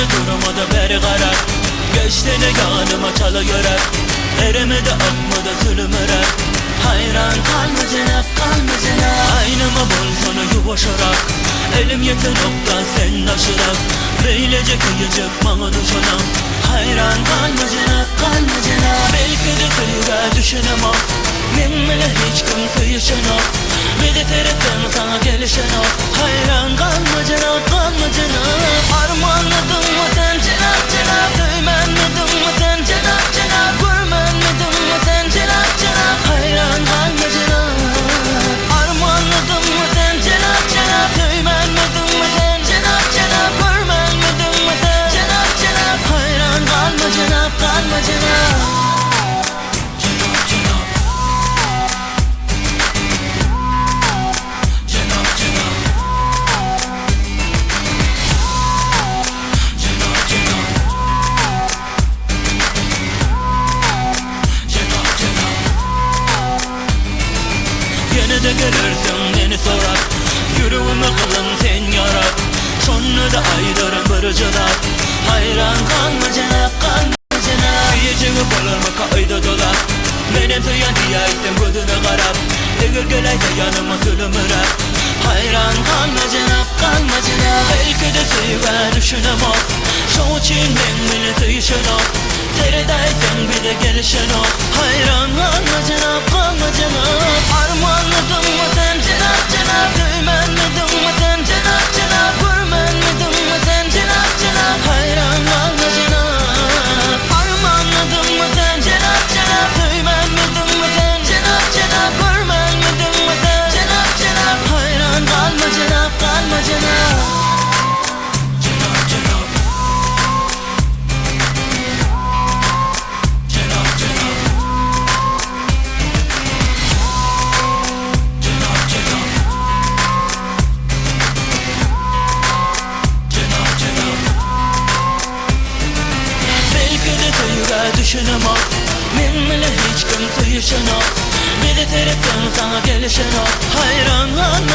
Aynı durumda beri karar. Geçtiğini yanıma çalıyorum. Erimedi akmadı zulümüre. Hayran kalma cenab, kalma cenab. Aynıma bulsana yuvaşarak. Elim yeter nokta sen aşırak. Böylece kıyıcık bana düşanam. Hayran kalma cenab, kalma cenab. Belki de kıyıga düşünemem. Benimle hiç kimse yaşanam. Bir de tereten sana gelişenam. Hayran kalma cenab, kalma cenab. Armağanladın mı sen cenab, cenab. Duymenmedin mi sen cenab, cenab. Görmenmedin mi sen cenab, cenab. Hayran kalma cenab. Armağanladın mı sen cenab, cenab. Duymenmedin mi sen cenab, cenab. Görmenmedin mi sen cenab, cenab. Hayran kalma cenab, kalma cenab. Yine de gelirsin beni sorar. Yüreğime kılın sen yarar. Sonra da aydırın bırıcılar. Hayran kalma cenab, kalma cenab. Yiyeceğimi bulurma kayda dolar. Benim tüyen diyeysen gözüne karab. Eğer geleyse yanıma zulümüre. Hayran kalma cenab, kalma cenab. Belki de sevge düşünemem. Şu için ben beni tıyışınam. Seyredersen bir de gelişen o. Hayran kalma cenab, kalma cenab. Armağanladın mı sen cenab, cenab. Duymenmedin mi sen cenab, cenab. Görmenmedin mi sen cenab, cenab. Hayran kalma cenab. Armağanladın mı sen cenab, cenab. Duymenmedin mi sen cenab, cenab. Görmenmedin mi sen cenab, cenab. Hayran kalma cenab, kalma cenab. Düşünemem. Benimle hiç kimse yaşanam. Bir de tereften sana gelişen o. Hayran kalma